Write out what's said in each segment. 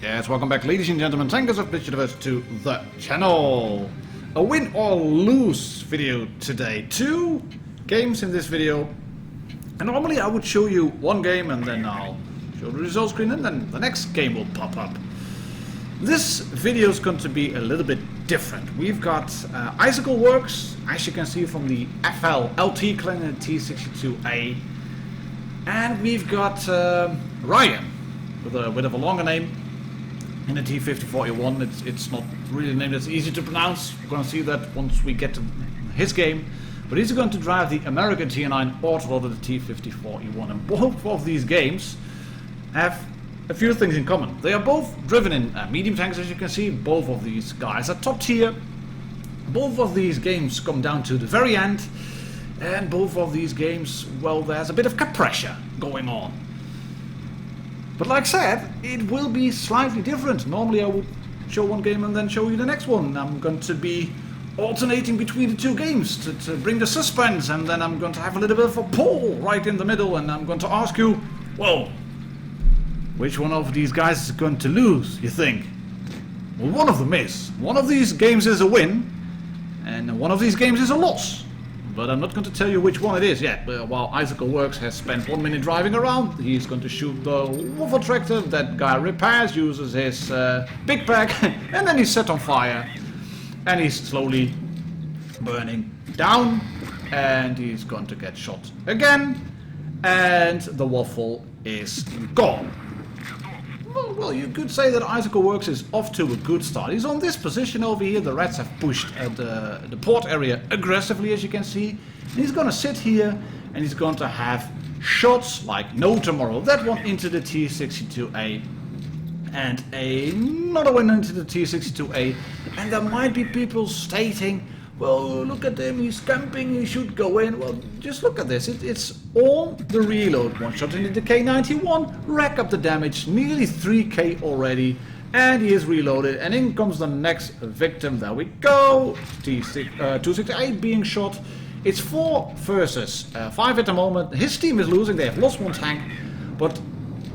Yes, welcome back, ladies and gentlemen, tankers of Blitz Universe, to the channel. A win or lose video today. 2 games in this video. And normally I would show you one game and then I'll show the result screen and then the next game will pop up. This video is going to be a little bit different. We've got Icicle Works, as you can see from the FL LT clan and T62A. And we've got Ryan, with a bit of a longer name. In the T5041, it's not really a name that's easy to pronounce. We're going to see that once we get to his game. But he's going to drive the American T9 autoloader, the T5041. And both of these games have a few things in common. They are both driven in medium tanks, as you can see. Both of these guys are top tier. Both of these games come down to the very end. And both of these games, well, there's a bit of cap pressure going on. But like I said, it will be slightly different. Normally I would show one game and then show you the next one. I'm going to be alternating between the 2 games to bring the suspense, and then I'm going to have a little bit of a poll right in the middle, and I'm going to ask you, well, which one of these guys is going to lose, you think? Well, one of them is. One of these games is a win, and one of these games is a loss. But I'm not going to tell you which one it is yet. While Icicle Works has spent 1 minute driving around, he's going to shoot the waffle tractor. That guy repairs, uses his big pack, and then he's set on fire. And he's slowly burning down, and he's going to get shot again, and the waffle is gone. Well, you could say that Icicle Works is off to a good start. He's on this position over here. The Reds have pushed the port area aggressively, as you can see. And he's going to sit here, and he's going to have shots like no tomorrow. That one into the T62A, and another one into the T62A. And there might be people stating, well, look at him, he's camping, he should go in. Well, just look at this, it's on the reload. One shot into the K91, rack up the damage, nearly 3k already, and he is reloaded, and in comes the next victim. There we go, T268 being shot. It's 4 versus 5 at the moment. His team is losing, they have lost 1 tank, but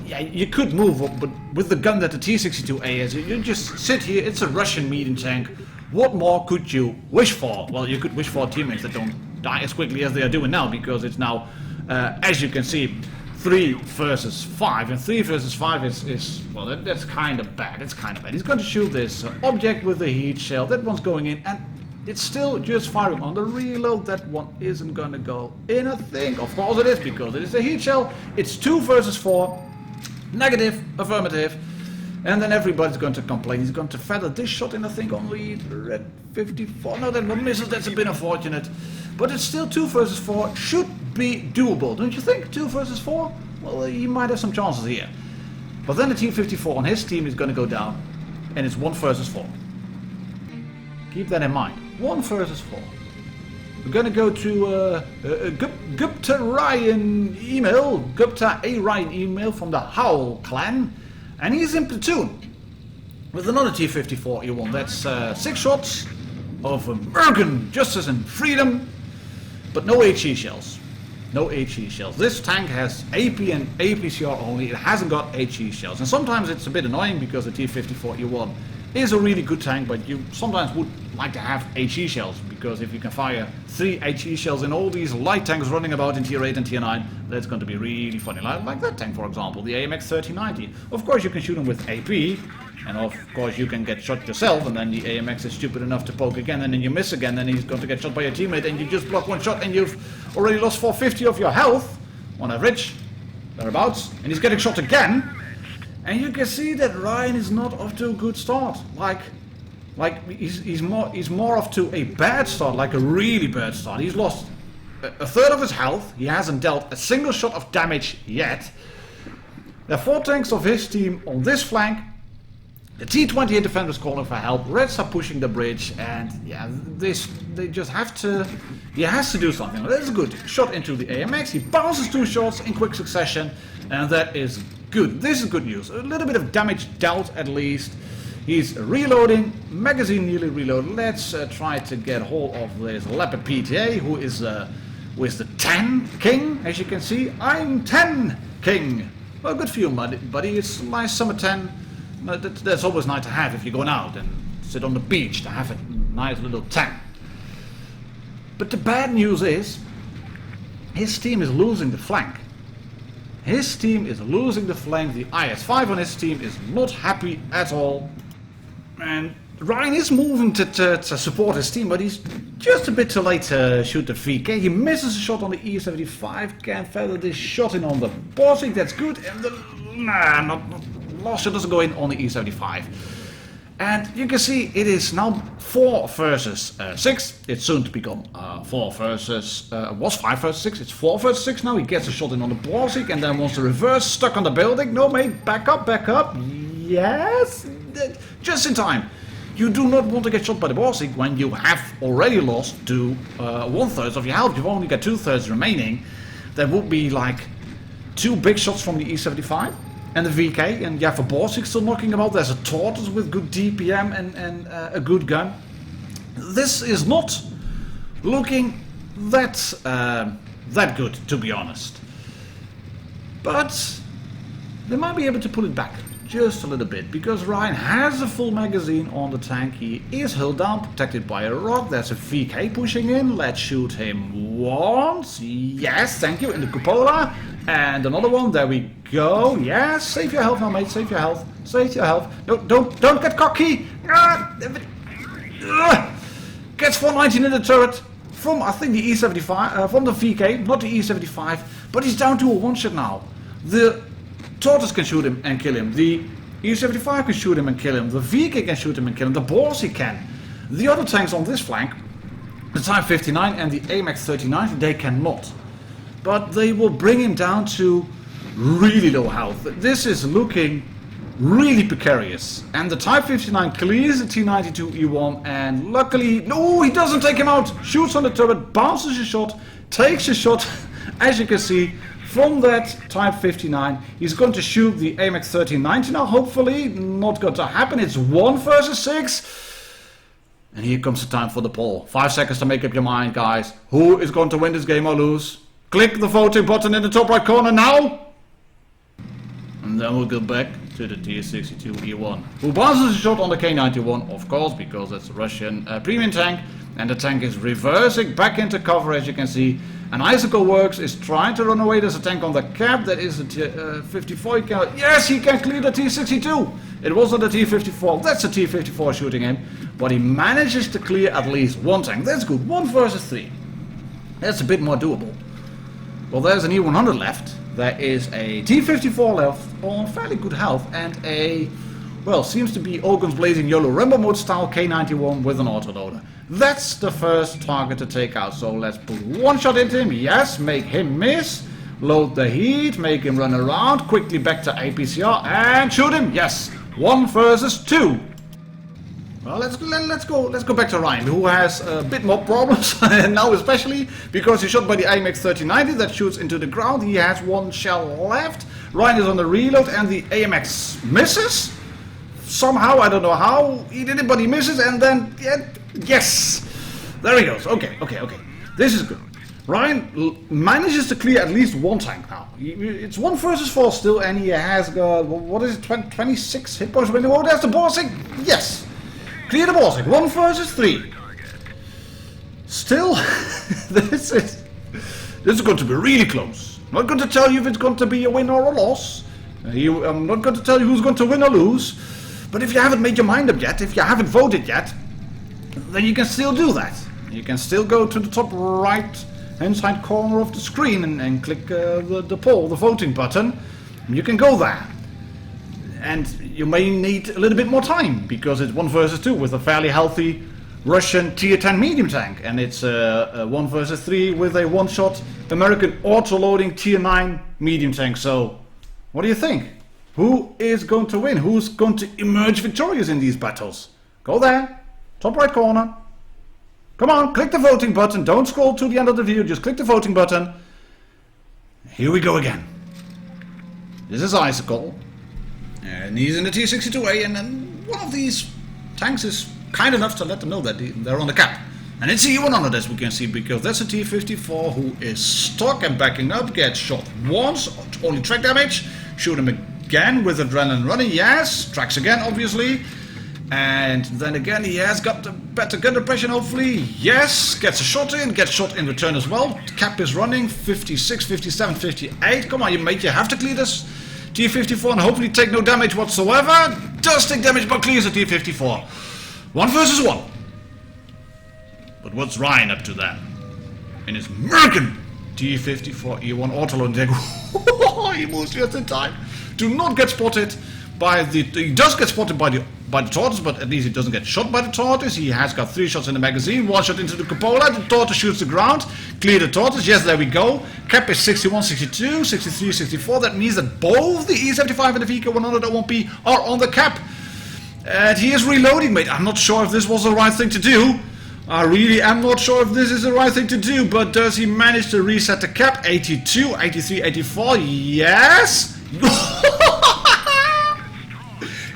yeah, you could move up, but with the gun that the T62A has, you just sit here. It's a Russian medium tank. What more could you wish for? Well, you could wish for teammates that don't die as quickly as they are doing now, because it's now, as you can see, 3 versus 5, and 3 versus 5 is well, that's kind of bad. It's kind of bad. He's going to shoot this object with the heat shell. That one's going in, and it's still just firing on the reload. That one isn't going to go in, I think. Of course it is, because it is a heat shell. It's 2 versus 4. Negative, affirmative. And then everybody's going to complain. He's going to feather this shot in, I think, on the red 54. No, that one misses. That's a bit unfortunate. But it's still 2 versus 4. Should be doable, don't you think? 2 versus 4? Well, he might have some chances here. But then the T54 on his team is going to go down. And it's 1 versus 4. Keep that in mind. 1 versus 4. We're going to go to Gupta Ryan email. Gupta A. Ryan email from the Howl clan. And he's in platoon with another T54E1. That's 6 shots of American justice and freedom, but no HE shells. No HE shells. This tank has AP and APCR only. It hasn't got HE shells. And sometimes it's a bit annoying because the T54E1 is a really good tank, but you sometimes would like to have HE shells, because if you can fire 3 HE shells in all these light tanks running about in tier 8 and tier 9, that's going to be really funny. Like that tank, for example, the AMX 3090. Of course you can shoot them with AP, and of course you can get shot yourself, and then the AMX is stupid enough to poke again, and then you miss again, and he's going to get shot by your teammate, and you just block 1 shot, and you've already lost 450 of your health, on average, thereabouts, and he's getting shot again. And you can see that Ryan is not off to a good start. Like he's more off to a bad start, like a really bad start. He's lost a third of his health. He hasn't dealt a single shot of damage yet. There are 4 tanks of his team on this flank. The T-28 defenders calling for help. Reds are pushing the bridge, and yeah, they just have to. He has to do something. That's a good shot into the AMX. He bounces 2 shots in quick succession, and that is good. This is good news. A little bit of damage dealt at least. He's reloading. Magazine nearly reloaded. Let's try to get hold of this Leopard PTA, who is the 10 king, as you can see. I'm 10 king. Well, good for you, buddy. It's a nice summer 10. That's always nice to have if you're going out and sit on the beach, to have a nice little 10. But the bad news is, his team is losing the flank. His team is losing the flank. The IS-5 on his team is not happy at all. And Ryan is moving to support his team, but he's just a bit too late to shoot the VK. He misses a shot on the E75. Can't feather this shot in on the Borsig. That's good. And the last shot doesn't go in on the E75. And you can see it is now 4 versus 6. It's soon to become 4 versus... was 5 versus 6. It's 4 versus 6 now. He gets a shot in on the Borsig and then wants to reverse. Stuck on the building. No, mate. Back up, back up. Yes. Just in time. You do not want to get shot by the Borsig when you have already lost to 1/3 of your health. You've only got 2/3 remaining. That would be like 2 big shots from the E75 and the VK. And yeah, for Borsig still knocking about. There's a Tortoise with good DPM and a good gun. This is not looking that good, to be honest. But they might be able to pull it back just a little bit, because Ryan has a full magazine on the tank. He is held down, protected by a rock. There's a VK pushing in. Let's shoot him once. Yes, thank you, in the cupola. And another one. There we go. Yes, save your health now, mate. Save your health. Save your health. No, don't get cocky. Gets 419 in the turret from, I think, the E75, from the VK, not the E75. But he's down to a 1-shot now. The Tortoise can shoot him and kill him. The E75 can shoot him and kill him. The VK can shoot him and kill him. The Borsig can. The other tanks on this flank, the Type 59 and the AMX 39, they cannot. But they will bring him down to really low health. This is looking really precarious. And the Type 59 clears the T92 E1, and luckily, no, he doesn't take him out. Shoots on the turret, bounces a shot, takes a shot, as you can see. From that Type 59, he's going to shoot the AMX 1390 now, hopefully. Not going to happen. It's 1 versus 6. And here comes the time for the poll. 5 seconds to make up your mind, guys. Who is going to win this game or lose? Click the voting button in the top right corner now. And then we'll go back to the T62 E1. Who bounces a shot on the K91, of course, because it's a Russian premium tank. And the tank is reversing back into cover, as you can see. And Icicle Works is trying to run away. There's a tank on the cap. That is a 54. Yes, he can clear the T62. It wasn't a T54. That's a T54 shooting him. But he manages to clear at least 1 tank. That's good. 1 versus 3. That's a bit more doable. Well, there's an E100 left. There is a T54 left on fairly good health. And a, well, seems to be all guns blazing YOLO Rambo mode style K91 with an autoloader. That's the first target to take out. So let's put 1 shot into him. Yes, make him miss. Load the heat, make him run around. Quickly back to APCR and shoot him. Yes, 1 versus 2. Well, let's go back to Ryan, who has a bit more problems now, especially because he's shot by the AMX 1390 that shoots into the ground. He has 1 shell left. Ryan is on the reload, and the AMX misses. Somehow, I don't know how he did it, but he misses, and then, yeah, yes! There he goes. Okay. This is good. Ryan manages to clear at least 1 tank now. It's 1 versus 4 still, and he has got, what is it, 26 hit points remaining. Oh, there's the Borsig! Yes! Clear the Borsig. 1 versus 3. Still, this is going to be really close. I'm not going to tell you if it's going to be a win or a loss. I'm not going to tell you who's going to win or lose. But if you haven't made your mind up yet, if you haven't voted yet, then you can still do that. You can still go to the top right hand side corner of the screen and click the poll, the voting button. You can go there. And you may need a little bit more time, because it's 1 versus 2 with a fairly healthy Russian tier 10 medium tank. And it's 1 versus 3 with a 1-shot American auto-loading tier 9 medium tank. So What do you think? Who is going to win? Who's going to emerge victorious in these battles? Go there, top right corner. Come on, click the voting button. Don't scroll to the end of the video, just click the voting button. Here we go again. This is Icicle. And he's in the T62A, and then one of these tanks is kind enough to let them know that they're on the cap. And it's a E100 as we can see, because that's a T54 who is stuck and backing up, gets shot once, only track damage, shoot him again with adrenaline running, yes, tracks again obviously, and then again he has got the better gun depression hopefully, yes, gets a shot in, gets shot in return as well, cap is running, 56, 57, 58, come on you mate, you have to clear this T54 and hopefully take no damage whatsoever, does take damage but clears the T54, 1 versus 1. But what's Ryan up to then? In his Merkin T54 E1 autoload tank. He moves just in time. Do not get spotted by the... He does get spotted by the tortoise, but at least he doesn't get shot by the tortoise. He has got 3 shots in the magazine, 1 shot into the cupola. The tortoise shoots the ground. Clear the tortoise. Yes, there we go. Cap is 61, 62, 63, 64. That means that both the E75 and the VK100 are on the cap. And he is reloading, mate. I'm not sure if this was the right thing to do. I really am not sure if this is the right thing to do, but does he manage to reset the cap? 82, 83, 84, yes!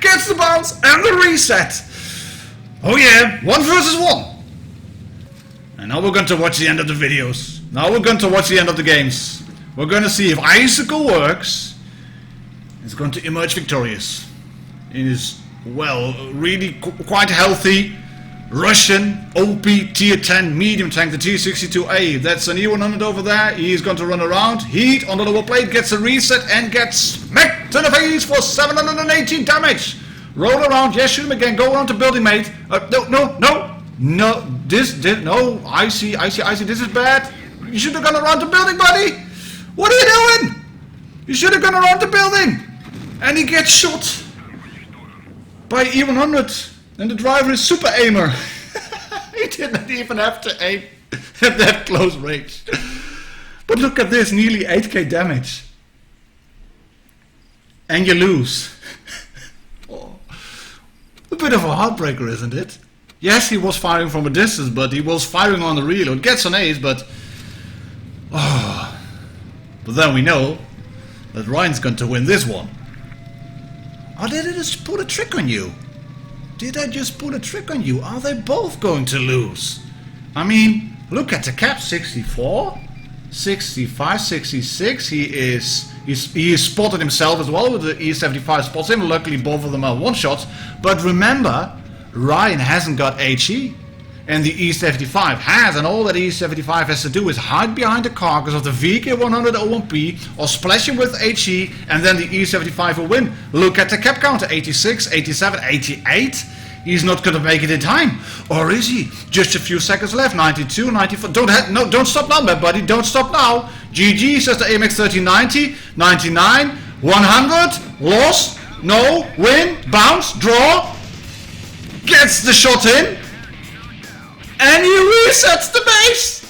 Gets the bounce and the reset! Oh yeah, 1 versus 1! And now we're going to watch the end of the videos. Now we're going to watch the end of the games. We're going to see if Icicle Works is going to emerge victorious in his, well, really quite healthy Russian OP tier 10 medium tank, the T62A. That's an E100 over there. He's going to run around. Heat on the lower plate, gets a reset and gets smacked to the face for 718 damage. Roll around, yes, shoot him again. Go around the building, mate. No. No. I see. This is bad. You should have gone around the building, buddy. What are you doing? You should have gone around the building. And he gets shot by E100. And the driver is super aimer. He didn't even have to aim at that close range. But look at this, nearly 8k damage. And you lose. Oh, a bit of a heartbreaker, isn't it? Yes, he was firing from a distance, but he was firing on the reload. Gets an ace, but... Oh, but then we know that Ryan's going to win this one. Or did it just pull a trick on you? Did I just pull a trick on you? Are they both going to lose? I mean, look at the cap, 64, 65, 66. He is spotted himself as well with the E75 spots him. Luckily, both of them are one shots. But remember, Ryan hasn't got HE, and the E75 has, and all that E75 has to do is hide behind the carcass of the VK100 OMP or splash him with HE, and then the E75 will win. Look at the cap counter, 86, 87, 88. He's not going to make it in time. Or is he? Just a few seconds left, 92, 94. Don't stop now, my buddy, don't stop now. GG, says the AMX 1390, 99, 100, loss, no, win, bounce, draw. Gets the shot in. And he resets the base!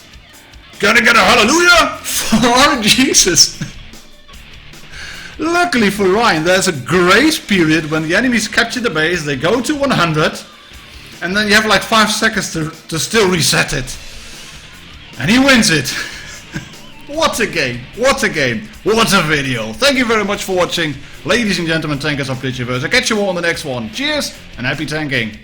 Gonna get a hallelujah for Jesus! Luckily for Ryan, there's a grace period when the enemies capture the base, they go to 100, and then you have like 5 seconds to still reset it. And he wins it! What a game, what a game, what a video. Thank you very much for watching, ladies and gentlemen, tankers of Blitz. I'll catch you all on the next one. Cheers, and happy tanking!